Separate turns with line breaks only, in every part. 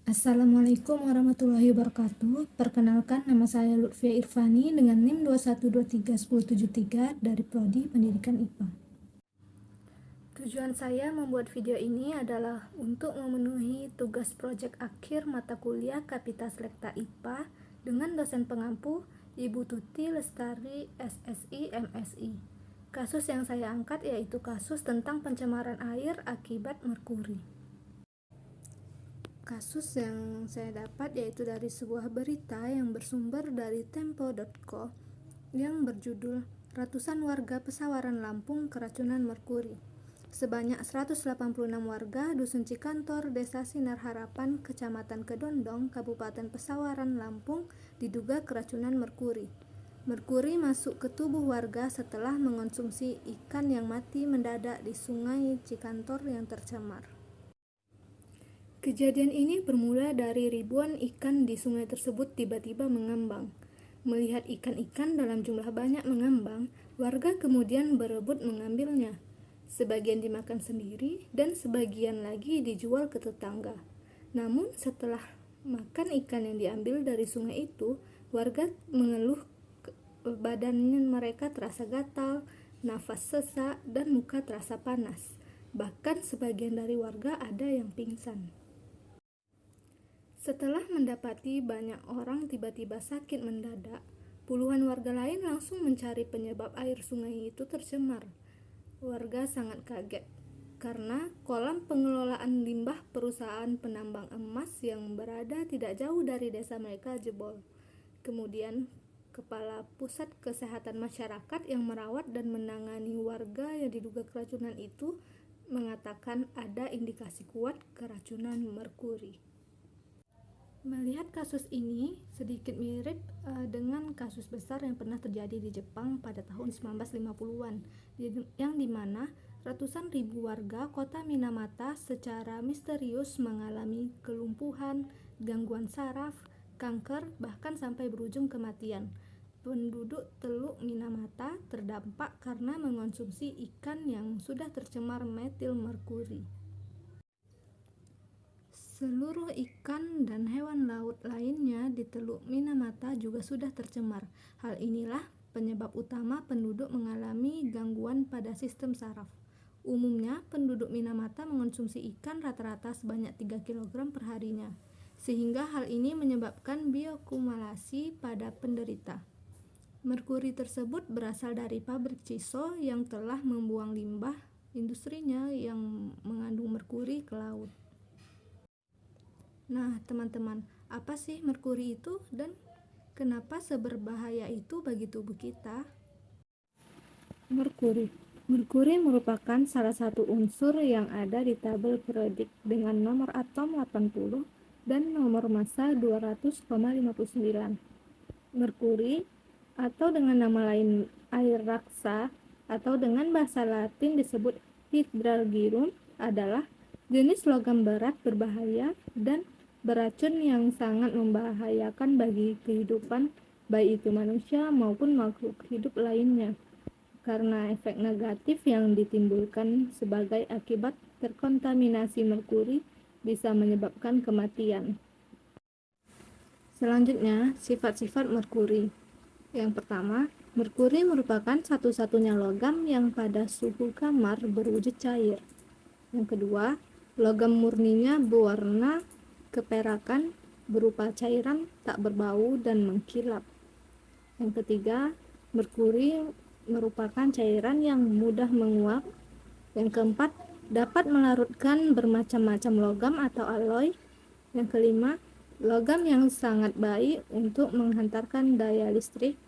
Assalamualaikum warahmatullahi wabarakatuh. Perkenalkan, nama saya Lutfia Irfani dengan NIM 2123173 dari Prodi Pendidikan IPA. Tujuan saya membuat video ini adalah untuk memenuhi tugas proyek akhir mata kuliah Kapita Selekta IPA dengan dosen pengampu Ibu Tuti Lestari SSI MSI. Kasus yang saya angkat yaitu kasus tentang pencemaran air akibat merkuri. Kasus yang saya dapat yaitu dari sebuah berita yang bersumber dari tempo.co yang berjudul Ratusan Warga Pesawaran Lampung Keracunan Merkuri. Sebanyak 186 warga Dusun Cikantor, Desa Sinar Harapan, Kecamatan Kedondong, Kabupaten Pesawaran Lampung diduga keracunan merkuri. Merkuri masuk ke tubuh warga setelah mengonsumsi ikan yang mati mendadak di Sungai Cikantor yang tercemar. Kejadian ini bermula dari ribuan ikan di sungai tersebut tiba-tiba mengambang. Melihat ikan-ikan dalam jumlah banyak mengambang, warga kemudian berebut mengambilnya. Sebagian dimakan sendiri dan sebagian lagi dijual ke tetangga. Namun setelah makan ikan yang diambil dari sungai itu, warga mengeluh badan mereka terasa gatal, nafas sesak, dan muka terasa panas. Bahkan sebagian dari warga ada yang pingsan. Setelah mendapati banyak orang tiba-tiba sakit mendadak, puluhan warga lain langsung mencari penyebab air sungai itu tercemar. Warga sangat kaget karena kolam pengelolaan limbah perusahaan penambang emas yang berada tidak jauh dari desa mereka jebol. Kemudian, Kepala Pusat Kesehatan Masyarakat yang merawat dan menangani warga yang diduga keracunan itu mengatakan ada indikasi kuat keracunan merkuri. Melihat kasus ini sedikit mirip dengan kasus besar yang pernah terjadi di Jepang pada tahun 1950-an, yang dimana ratusan ribu warga kota Minamata secara misterius mengalami kelumpuhan, gangguan saraf, kanker, bahkan sampai berujung kematian. Penduduk Teluk Minamata terdampak karena mengonsumsi ikan yang sudah tercemar metil merkuri. Seluruh ikan dan hewan laut lainnya di Teluk Minamata juga sudah tercemar. Hal inilah penyebab utama penduduk mengalami gangguan pada sistem saraf. Umumnya, penduduk Minamata mengonsumsi ikan rata-rata sebanyak 3 kg per harinya, sehingga hal ini menyebabkan bioakumulasi pada penderita. Merkuri tersebut berasal dari pabrik Ciso yang telah membuang limbah industrinya yang mengandung merkuri ke laut. Nah, teman-teman, apa sih merkuri itu dan kenapa seberbahaya itu bagi tubuh kita? Merkuri merupakan salah satu unsur yang ada di tabel periodik dengan nomor atom 80 dan nomor massa 200,59. Merkuri atau dengan nama lain air raksa atau dengan bahasa Latin disebut hydrargyrum adalah jenis logam berat berbahaya dan beracun yang sangat membahayakan bagi kehidupan baik itu manusia maupun makhluk hidup lainnya karena efek negatif yang ditimbulkan sebagai akibat terkontaminasi merkuri bisa menyebabkan kematian. Selanjutnya, sifat-sifat merkuri. Yang pertama, merkuri merupakan satu-satunya logam yang pada suhu kamar berwujud cair. Yang kedua, logam murninya berwarna keperakan berupa cairan tak berbau dan mengkilap. Yang ketiga, merkuri merupakan cairan yang mudah menguap. Yang keempat, dapat melarutkan bermacam-macam logam atau alloy. Yang kelima, logam yang sangat baik untuk menghantarkan daya listrik.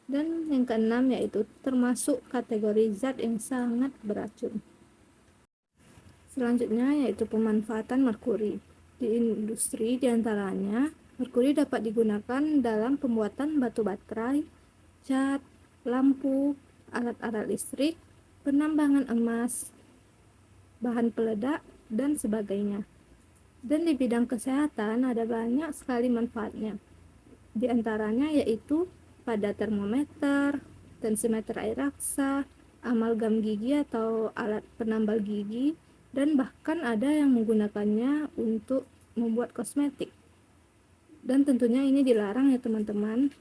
Dan yang keenam yaitu termasuk kategori zat yang sangat beracun. Selanjutnya yaitu pemanfaatan merkuri. Di industri diantaranya, merkuri dapat digunakan dalam pembuatan batu baterai, cat, lampu, alat-alat listrik, penambangan emas, bahan peledak, dan sebagainya. Dan di bidang kesehatan ada banyak sekali manfaatnya. Di antaranya yaitu pada termometer, tensimeter air raksa, amalgam gigi atau alat penambal gigi, dan bahkan ada yang menggunakannya untuk membuat kosmetik. Dan tentunya ini dilarang ya teman-teman,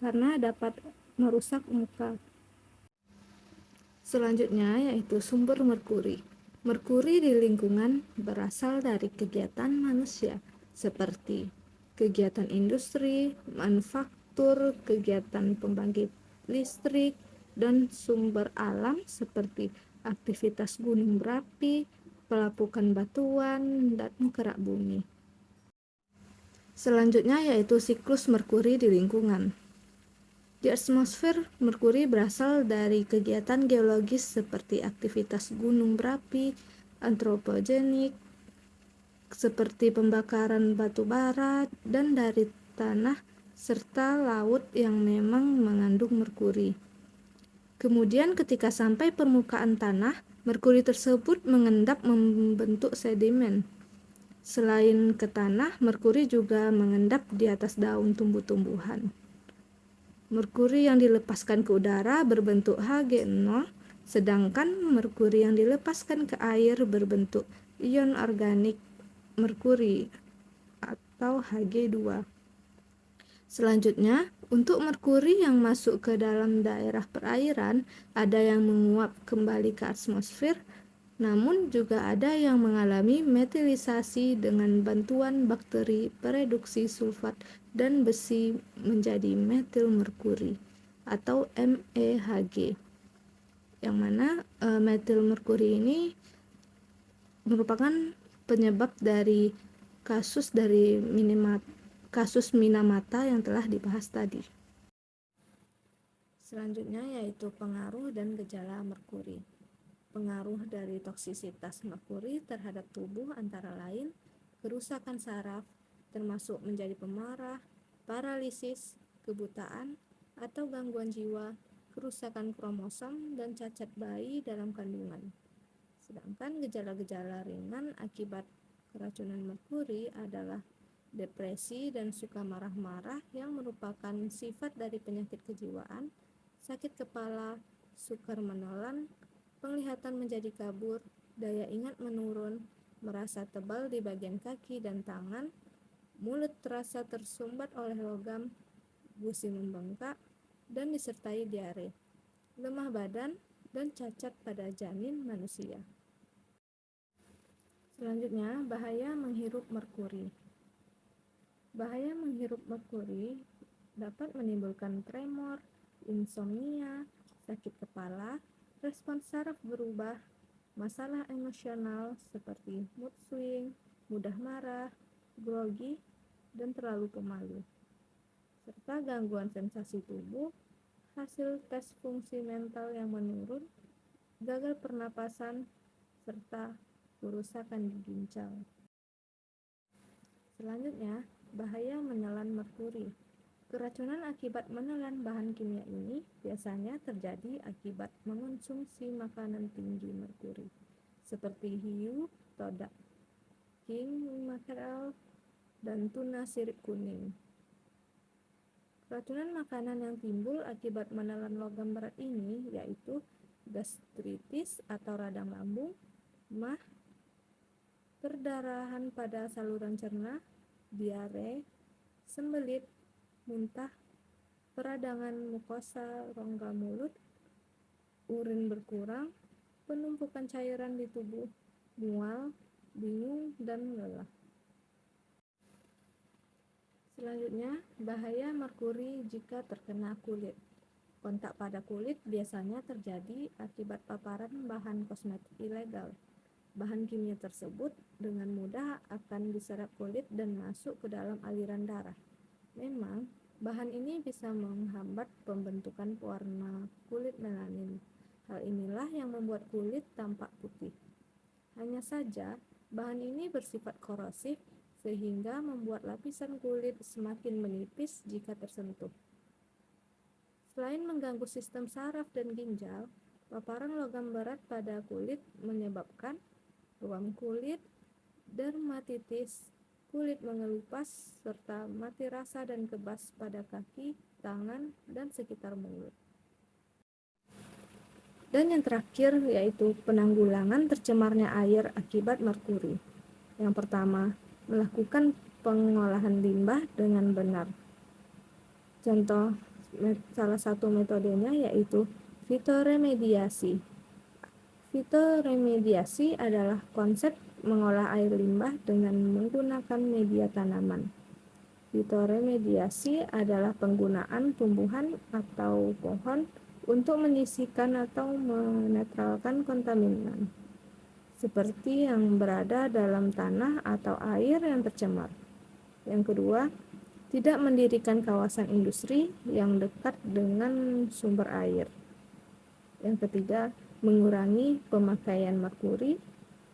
karena dapat merusak muka. Selanjutnya yaitu sumber merkuri. Merkuri di lingkungan berasal dari kegiatan manusia seperti kegiatan industri, manufaktur, kegiatan pembangkit listrik, dan sumber alam seperti aktivitas gunung berapi, pelapukan batuan, dan kerak bumi. Selanjutnya yaitu siklus merkuri di lingkungan. Di atmosfer, merkuri berasal dari kegiatan geologis seperti aktivitas gunung berapi, antropogenik, seperti pembakaran batu bara, dan dari tanah serta laut yang memang mengandung merkuri. Kemudian ketika sampai permukaan tanah, merkuri tersebut mengendap membentuk sedimen. Selain ke tanah, merkuri juga mengendap di atas daun tumbuh-tumbuhan. Merkuri yang dilepaskan ke udara berbentuk Hg0, sedangkan merkuri yang dilepaskan ke air berbentuk ion organik merkuri atau Hg2. Selanjutnya, untuk merkuri yang masuk ke dalam daerah perairan, ada yang menguap kembali ke atmosfer, namun juga ada yang mengalami metilisasi dengan bantuan bakteri pereduksi sulfat dan besi menjadi metil merkuri atau MEHG. Yang mana metil merkuri ini merupakan penyebab dari kasus Minamata yang telah dibahas tadi. Selanjutnya yaitu pengaruh dan gejala merkuri. Pengaruh dari toksisitas merkuri terhadap tubuh antara lain kerusakan saraf, termasuk menjadi pemarah, paralisis, kebutaan, atau gangguan jiwa, kerusakan kromosom, dan cacat bayi dalam kandungan. Sedangkan gejala-gejala ringan akibat keracunan merkuri adalah depresi dan suka marah-marah yang merupakan sifat dari penyakit kejiwaan, sakit kepala, sukar menelan, penglihatan menjadi kabur, daya ingat menurun, merasa tebal di bagian kaki dan tangan, mulut terasa tersumbat oleh logam, gusi membengkak, dan disertai diare, lemah badan, dan cacat pada janin manusia. Selanjutnya, bahaya menghirup merkuri. Bahaya menghirup merkuri dapat menimbulkan tremor, insomnia, sakit kepala, respons saraf berubah, masalah emosional seperti mood swing, mudah marah, grogi, dan terlalu pemalu, serta gangguan sensasi tubuh, hasil tes fungsi mental yang menurun, gagal pernapasan, serta kerusakan di ginjal. Selanjutnya, bahaya menelan merkuri. Keracunan akibat menelan bahan kimia ini biasanya terjadi akibat mengonsumsi makanan tinggi merkuri, seperti hiu, todak, king makrel, dan tuna sirip kuning. Keracunan makanan yang timbul akibat menelan logam berat ini yaitu gastritis atau radang lambung, MAH, perdarahan pada saluran cerna, diare, sembelit, muntah, peradangan mukosa rongga mulut, urin berkurang, penumpukan cairan di tubuh, mual, bingung, dan lelah. Selanjutnya, bahaya merkuri jika terkena kulit. Kontak pada kulit biasanya terjadi akibat paparan bahan kosmetik ilegal. Bahan kimia tersebut dengan mudah akan diserap kulit dan masuk ke dalam aliran darah. Memang, bahan ini bisa menghambat pembentukan pewarna kulit melanin. Hal inilah yang membuat kulit tampak putih. Hanya saja, bahan ini bersifat korosif sehingga membuat lapisan kulit semakin menipis jika tersentuh. Selain mengganggu sistem saraf dan ginjal, paparan logam berat pada kulit menyebabkan ruam kulit, dermatitis, kulit mengelupas, serta mati rasa dan kebas pada kaki, tangan, dan sekitar mulut. Dan yang terakhir yaitu penanggulangan tercemarnya air akibat merkuri. Yang pertama, melakukan pengolahan limbah dengan benar. Contoh salah satu metodenya yaitu fitoremediasi. Fitoremediasi adalah konsep mengolah air limbah dengan menggunakan media tanaman. Fitoremediasi adalah penggunaan tumbuhan atau pohon untuk menyisihkan atau menetralkan kontaminan, seperti yang berada dalam tanah atau air yang tercemar. Yang kedua, tidak mendirikan kawasan industri yang dekat dengan sumber air. Yang ketiga, mengurangi pemakaian merkuri.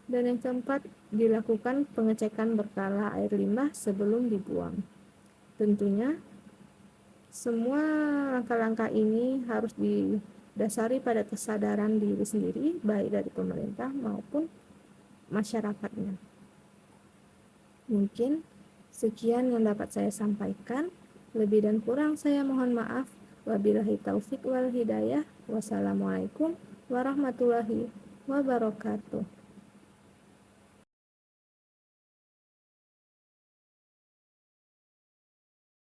Dan yang keempat, dilakukan pengecekan berkala air limbah sebelum dibuang. Tentunya, semua langkah-langkah ini harus didasari pada kesadaran diri sendiri, baik dari pemerintah maupun masyarakatnya. Mungkin sekian yang dapat saya sampaikan. Lebih dan kurang saya mohon maaf. Wabillahi taufik wal hidayah. Wassalamualaikum warahmatullahi wabarakatuh.